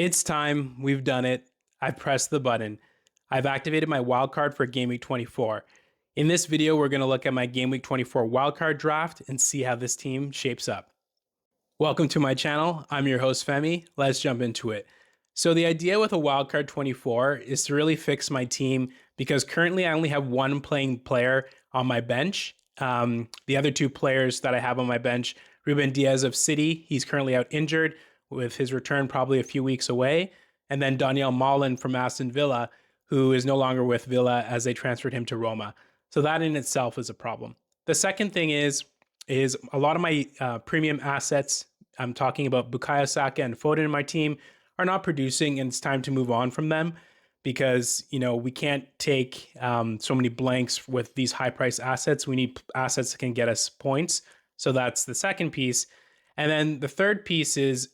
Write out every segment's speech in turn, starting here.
It's time. We've done it. I've pressed the button. I've activated my wildcard for Gameweek 24. In this video, we're going to look at my Gameweek 24 wildcard draft and see how this team shapes up. Welcome to my channel. I'm your host, Femi. Let's jump into it. So the idea with a wildcard 24 is to really fix my team because currently I only have one playing player on my bench. The other two players that I have on my bench, Ruben Diaz of City, he's currently out injured, with his return probably a few weeks away. And then Daniel Malen from Aston Villa, who is no longer with Villa as they transferred him to Roma. So that in itself is a problem. The second thing is a lot of my premium assets, I'm talking about Bukayo Saka and Foden in my team, are not producing, and it's time to move on from them because, we can't take so many blanks with these high price assets. We need assets that can get us points. So that's the second piece. And then the third piece is,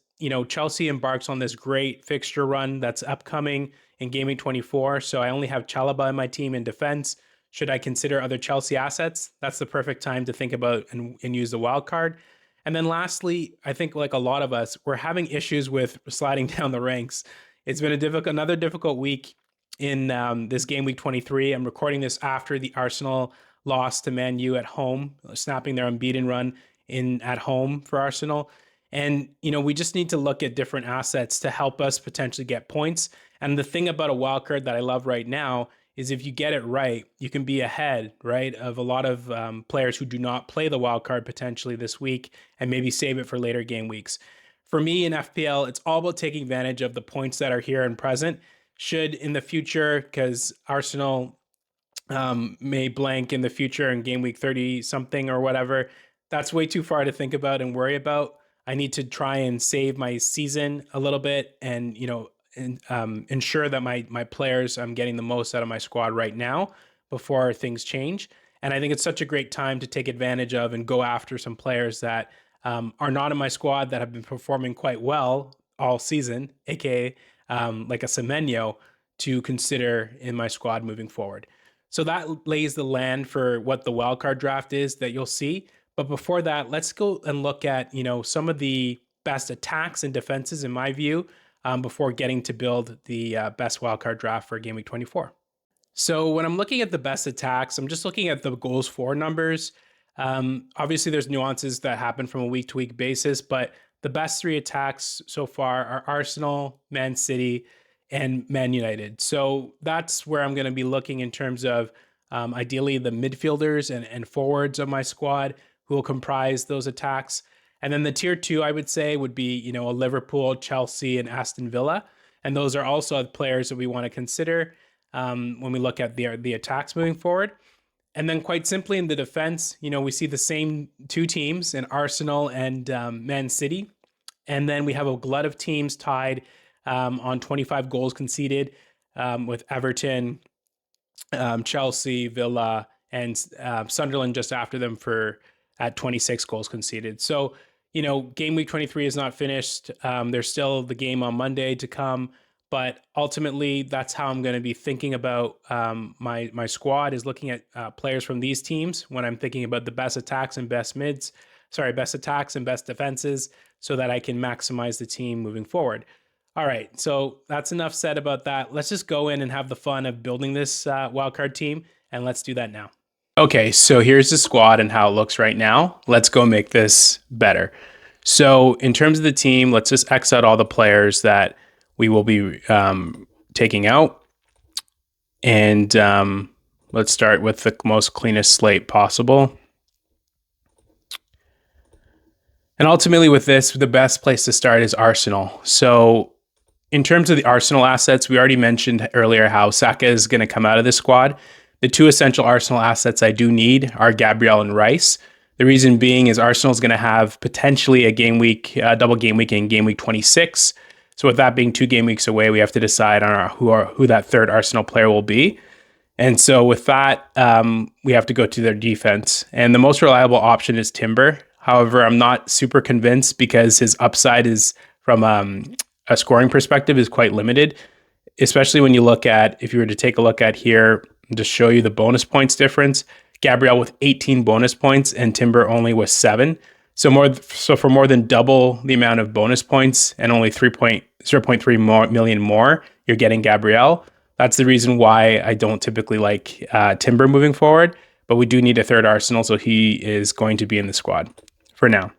Chelsea embarks on this great fixture run that's upcoming in Gameweek 24. So I only have Chalobah in my team in defense. Should I consider other Chelsea assets? That's the perfect time to think about and use the wild card. And then lastly, I think like a lot of us, we're having issues with sliding down the ranks. It's been another difficult week in this Gameweek 23. I'm recording this after the Arsenal loss to Man U at home, snapping their unbeaten run at home for Arsenal. And, we just need to look at different assets to help us potentially get points. And the thing about a wildcard that I love right now is if you get it right, you can be ahead, right, of a lot of players who do not play the wildcard potentially this week and maybe save it for later game weeks. For me in FPL, it's all about taking advantage of the points that are here and present. Should in the future, because Arsenal may blank in the future in game week 30 something or whatever, that's way too far to think about and worry about. I need to try and save my season a little bit and, ensure that my players, I'm getting the most out of my squad right now before things change. And I think it's such a great time to take advantage of and go after some players that are not in my squad that have been performing quite well all season, aka like a Semenyo, to consider in my squad moving forward. So that lays the land for what the wildcard draft is that you'll see. But before that, let's go and look at, some of the best attacks and defenses in my view before getting to build the best wildcard draft for Gameweek 24. So when I'm looking at the best attacks, I'm just looking at the goals for numbers. Obviously, there's nuances that happen from a week-to-week basis, but the best three attacks so far are Arsenal, Man City, and Man United. So that's where I'm going to be looking in terms of ideally the midfielders and forwards of my squad who will comprise those attacks. And then the tier 2, I would say, would be, a Liverpool, Chelsea, and Aston Villa. And those are also players that we want to consider when we look at the attacks moving forward. And then quite simply in the defense, we see the same two teams in Arsenal and Man City. And then we have a glut of teams tied on 25 goals conceded with Everton, Chelsea, Villa, and Sunderland just after them at 26 goals conceded. So, game week 23 is not finished. There's still the game on Monday to come, but ultimately that's how I'm going to be thinking about my squad, is looking at players from these teams when I'm thinking about the best attacks and best attacks and best defenses so that I can maximize the team moving forward. All right, so that's enough said about that. Let's just go in and have the fun of building this wildcard team, and let's do that now. Okay, so here's the squad and how it looks right now. Let's go make this better. So in terms of the team, let's just X out all the players that we will be taking out. And let's start with the most cleanest slate possible. And ultimately with this, the best place to start is Arsenal. So in terms of the Arsenal assets, we already mentioned earlier how Saka is going to come out of this squad. The two essential Arsenal assets I do need are Gabriel and Rice. The reason being is Arsenal is going to have potentially a double game week in game week 26. So with that being 2 game weeks away, we have to decide on who that third Arsenal player will be. And so with that, we have to go to their defense. And the most reliable option is Timber. However, I'm not super convinced because his upside is from a scoring perspective is quite limited, especially when you look at, if you were to take a look at here, to show you the bonus points difference, Gabriel with 18 bonus points and Timber only with 7. So for more than double the amount of bonus points and only 0.3 million more, you're getting Gabriel. That's the reason why I don't typically like Timber moving forward, but we do need a third Arsenal, so he is going to be in the squad for now.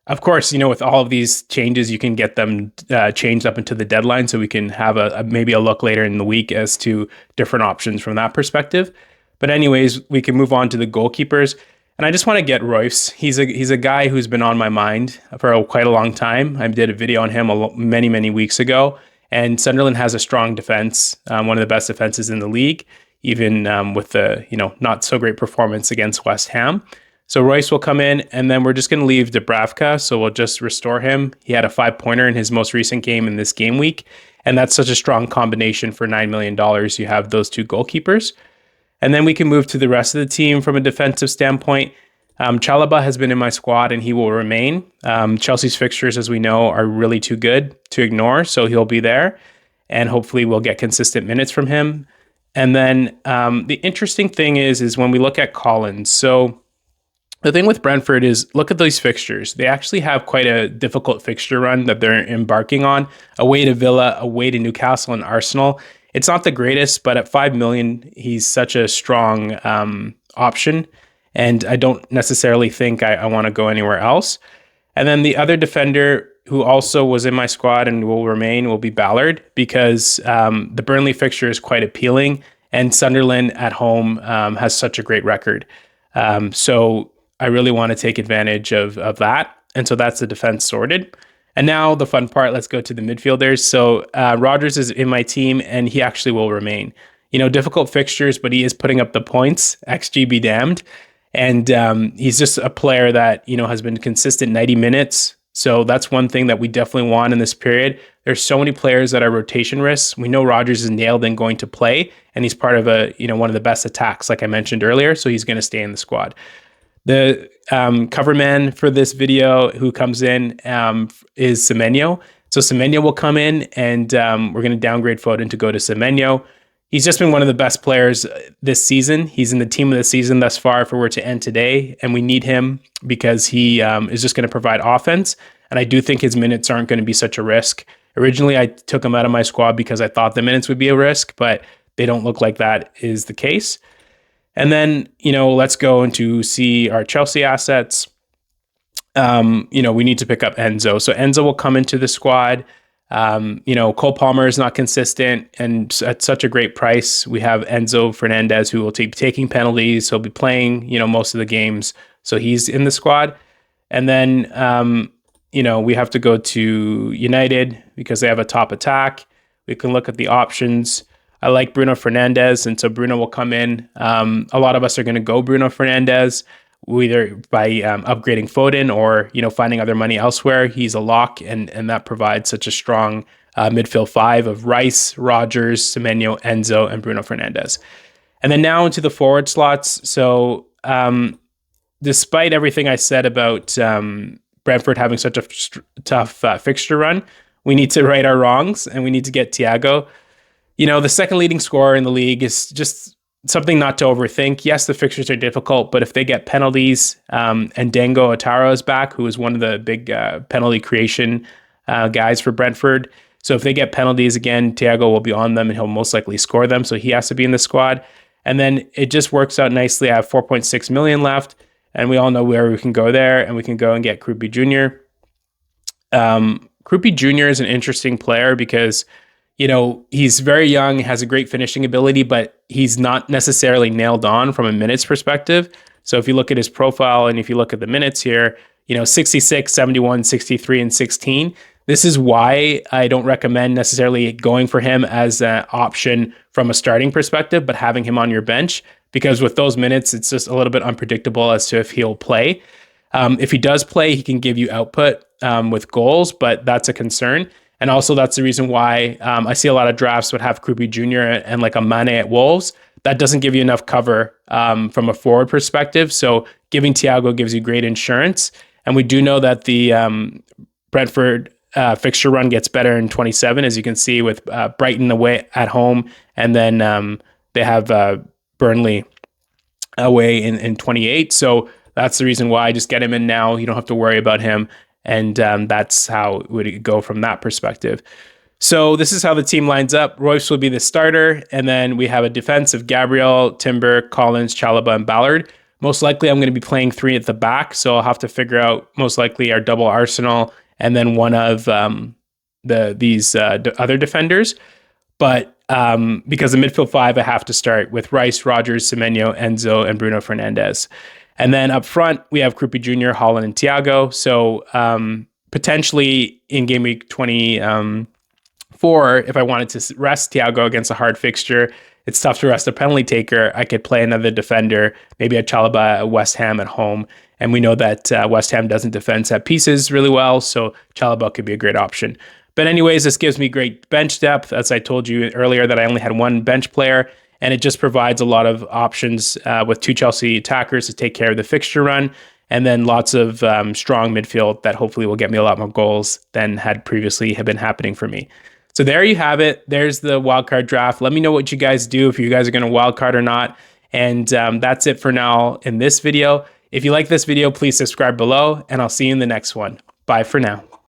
Of course, with all of these changes, you can get them changed up into the deadline, so we can have maybe a look later in the week as to different options from that perspective. But anyways, we can move on to the goalkeepers. And I just want to get Royce. He's a guy who's been on my mind for quite a long time. I did a video on him many weeks ago. And Sunderland has a strong defense, one of the best defenses in the league, even with the not so great performance against West Ham. So Royce will come in, and then we're just going to leave Dubravka. So we'll just restore him. He had a 5-pointer in his most recent game in this game week, and that's such a strong combination for $9 million. You have those two goalkeepers. And then we can move to the rest of the team from a defensive standpoint. Chalobah has been in my squad and he will remain. Chelsea's fixtures, as we know, are really too good to ignore, so he'll be there. And hopefully we'll get consistent minutes from him. And then the interesting thing is when we look at Collins. So the thing with Brentford is look at these fixtures. They actually have quite a difficult fixture run that they're embarking on. Away to Villa, away to Newcastle and Arsenal. It's not the greatest, but at $5 million, he's such a strong option. And I don't necessarily think I want to go anywhere else. And then the other defender who also was in my squad and will remain will be Ballard, because the Burnley fixture is quite appealing. And Sunderland at home has such a great record. So I really want to take advantage of that. And so that's the defense sorted. And now the fun part, let's go to the midfielders. So Rodgers is in my team and he actually will remain. Difficult fixtures, but he is putting up the points, XG be damned. And he's just a player that, has been consistent 90 minutes. So that's one thing that we definitely want in this period. There's so many players that are rotation risks. We know Rodgers is nailed and going to play, and he's part of one of the best attacks, like I mentioned earlier. So he's going to stay in the squad. The cover man for this video who comes in is Semenyo. So Semenyo will come in, and we're going to downgrade Foden to go to Semenyo. He's just been one of the best players this season. He's in the team of the season thus far if it were to end today, and we need him because he is just going to provide offense. And I do think his minutes aren't going to be such a risk. Originally, I took him out of my squad because I thought the minutes would be a risk, but they don't look like that is the case. And then, let's go into see our Chelsea assets. We need to pick up Enzo. So Enzo will come into the squad. Cole Palmer is not consistent and at such a great price. We have Enzo Fernandez who will be taking penalties. He'll be playing, most of the games. So he's in the squad. And then, we have to go to United because they have a top attack. We can look at the options. I like Bruno Fernandes, and so Bruno will come in. A lot of us are going to go Bruno Fernandes, either by upgrading Foden or finding other money elsewhere. He's a lock, and that provides such a strong midfield five of Rice, Rodgers, Semenyo, Enzo, and Bruno Fernandes. And then now into the forward slots. So despite everything I said about Brentford having such a tough fixture run, we need to right our wrongs, and we need to get Thiago. The second leading scorer in the league is just something not to overthink. Yes, the fixtures are difficult, but if they get penalties, and Dango Otaro is back, who is one of the big penalty creation guys for Brentford. So if they get penalties again, Thiago will be on them and he'll most likely score them. So he has to be in the squad. And then it just works out nicely. I have 4.6 million left, and we all know where we can go there, and we can go and get Krupi Jr. Krupi Jr. is an interesting player because he's very young, has a great finishing ability, but he's not necessarily nailed on from a minutes perspective. So if you look at his profile and if you look at the minutes here, 66, 71, 63, and 16. This is why I don't recommend necessarily going for him as an option from a starting perspective, but having him on your bench, because with those minutes, it's just a little bit unpredictable as to if he'll play. If he does play, he can give you output with goals, but that's a concern. And also that's the reason why I see a lot of drafts would have Krupi Jr. and like a Mane at Wolves. That doesn't give you enough cover from a forward perspective. So giving Thiago gives you great insurance. And we do know that the Brentford fixture run gets better in 27, as you can see with Brighton away at home. And then they have Burnley away in 28. So that's the reason why I just get him in now. You don't have to worry about him. And that's how it would go from that perspective. So this is how the team lines up. Royce will be the starter. And then we have a defense of Gabriel, Timber, Collins, Chalobah, and Ballard. Most likely I'm going to be playing 3 at the back. So I'll have to figure out most likely our double Arsenal and then one of these other defenders. But because the midfield 5, I have to start with Rice, Rogers, Semenyo, Enzo, and Bruno Fernandes. And then up front, we have Krupi Jr., Holland, and Thiago. So potentially in game week 24, if I wanted to rest Thiago against a hard fixture, it's tough to rest a penalty taker. I could play another defender, maybe a Chalobah at West Ham at home. And we know that West Ham doesn't defend set pieces really well, so Chalobah could be a great option. But anyways, this gives me great bench depth. As I told you earlier that I only had one bench player, and it just provides a lot of options with 2 Chelsea attackers to take care of the fixture run, and then lots of strong midfield that hopefully will get me a lot more goals than had previously been happening for me. So there you have it. There's the wildcard draft. Let me know what you guys do, if you guys are going to wildcard or not. And that's it for now in this video. If you like this video, please subscribe below, and I'll see you in the next one. Bye for now.